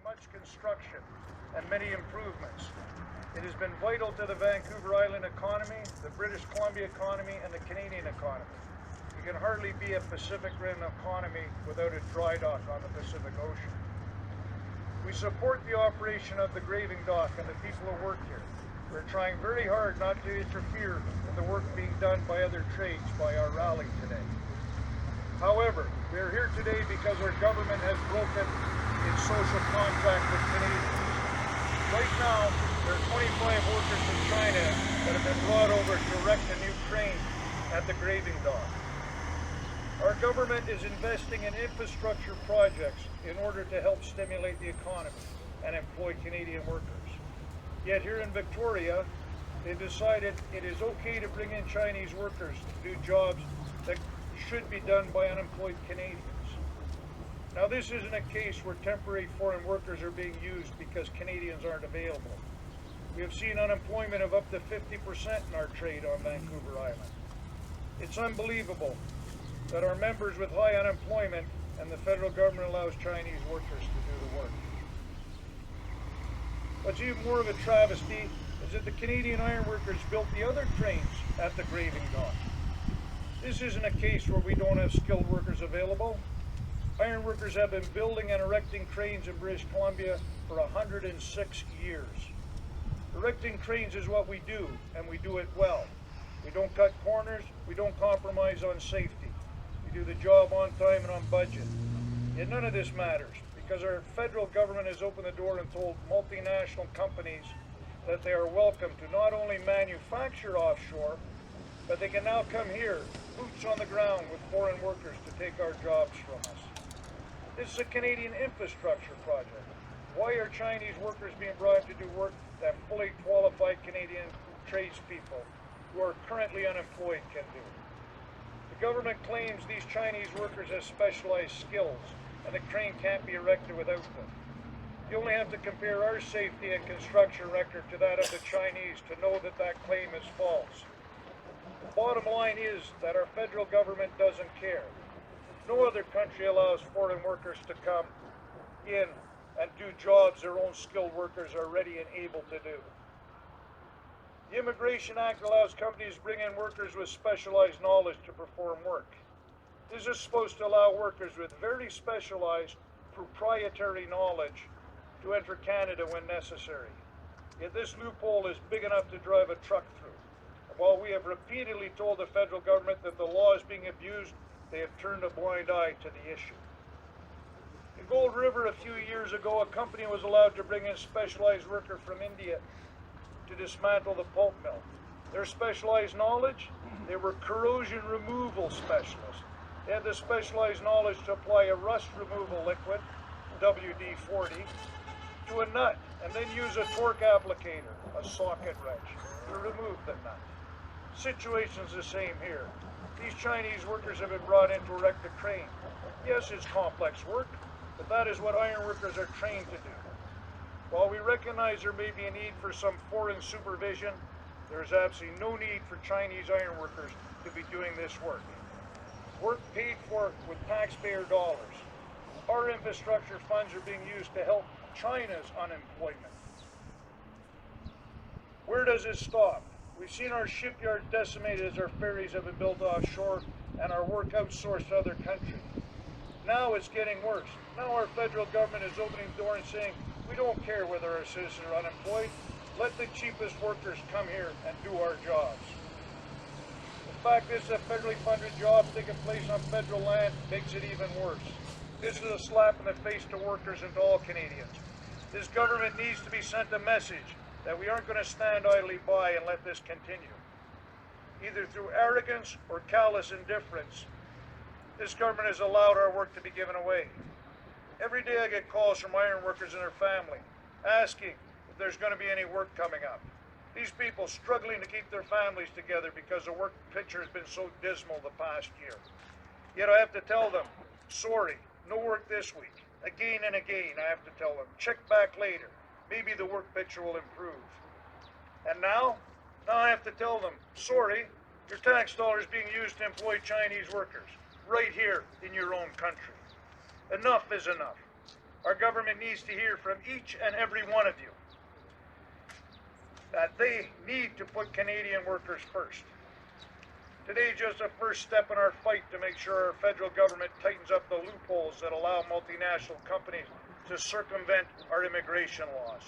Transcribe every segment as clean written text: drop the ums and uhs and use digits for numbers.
much construction and many improvements. It has been vital to the Vancouver Island economy, the British Columbia economy, and the Canadian economy. You can hardly be a Pacific Rim economy without a dry dock on the Pacific Ocean. We support the operation of the graving dock and the people who work here. We're trying very hard not to interfere with the work being done by other trades by our rally today. However, we are here today because our government has broken its social contract with Canadians. Right now, there are 25 workers from China that have been brought over to erect a new crane at the graving dock. Our government is investing in infrastructure projects in order to help stimulate the economy and employ Canadian workers. Yet here in Victoria, they've decided it is okay to bring in Chinese workers to do jobs that should be done by unemployed Canadians. Now, this isn't a case where temporary foreign workers are being used because Canadians aren't available. We have seen unemployment of up to 50% in our trade on Vancouver Island. It's unbelievable that our members with high unemployment and the federal government allows Chinese workers to do the work. What's even more of a travesty is that the Canadian ironworkers built the other cranes at the graving dock. This isn't a case where we don't have skilled workers available. Ironworkers have been building and erecting cranes in British Columbia for 106 years. Erecting cranes is what we do, and we do it well. We don't cut corners, we don't compromise on safety. We do the job on time and on budget. Yet none of this matters, because our federal government has opened the door and told multinational companies that they are welcome to not only manufacture offshore, but they can now come here, boots on the ground with foreign workers to take our jobs from us. This is a Canadian infrastructure project. Why are Chinese workers being brought to do work that fully qualified Canadian tradespeople who are currently unemployed can do? The government claims these Chinese workers have specialized skills and the crane can't be erected without them. You only have to compare our safety and construction record to that of the Chinese to know that that claim is false. The bottom line is that our federal government doesn't care. No other country allows foreign workers to come in and do jobs their own skilled workers are ready and able to do. The Immigration Act allows companies to bring in workers with specialized knowledge to perform work. This is supposed to allow workers with very specialized proprietary knowledge to enter Canada when necessary. Yet this loophole is big enough to drive a truck through. While we have repeatedly told the federal government that the law is being abused, they have turned a blind eye to the issue. In Gold River a few years ago, a company was allowed to bring in a specialized worker from India to dismantle the pulp mill. Their specialized knowledge? They were corrosion removal specialists. They had the specialized knowledge to apply a rust removal liquid, WD-40, to a nut and then use a torque applicator, a socket wrench, to remove the nut. Situation's the same here. These Chinese workers have been brought in to erect a crane. Yes, it's complex work, but that is what iron workers are trained to do. While we recognize there may be a need for some foreign supervision, there is absolutely no need for Chinese iron workers to be doing this work. Work paid for with taxpayer dollars. Our infrastructure funds are being used to help China's unemployment. Where does it stop? We've seen our shipyards decimated as our ferries have been built offshore and our work outsourced to other countries. Now it's getting worse. Now our federal government is opening the door and saying, we don't care whether our citizens are unemployed. Let the cheapest workers come here and do our jobs. The fact this is a federally funded job taking place on federal land makes it even worse. This is a slap in the face to workers and to all Canadians. This government needs to be sent a message that we aren't going to stand idly by and let this continue. Either through arrogance or callous indifference, this government has allowed our work to be given away. Every day I get calls from iron workers and their family asking if there's going to be any work coming up. These people struggling to keep their families together because the work picture has been so dismal the past year. Yet I have to tell them, sorry, no work this week. Again and again I have to tell them, check back later. Maybe the work picture will improve. And now I have to tell them, sorry, your tax dollars being used to employ Chinese workers right here in your own country. Enough is enough. Our government needs to hear from each and every one of you that they need to put Canadian workers first. Today is just a first step in our fight to make sure our federal government tightens up the loopholes that allow multinational companies to circumvent our immigration laws.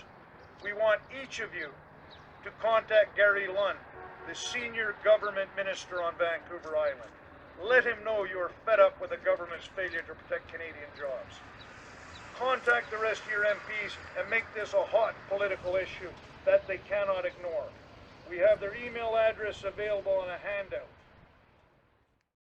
We want each of you to contact Gary Lunn, the senior government minister on Vancouver Island. Let him know you are fed up with the government's failure to protect Canadian jobs. Contact the rest of your MPs and make this a hot political issue that they cannot ignore. We have their email address available on a handout.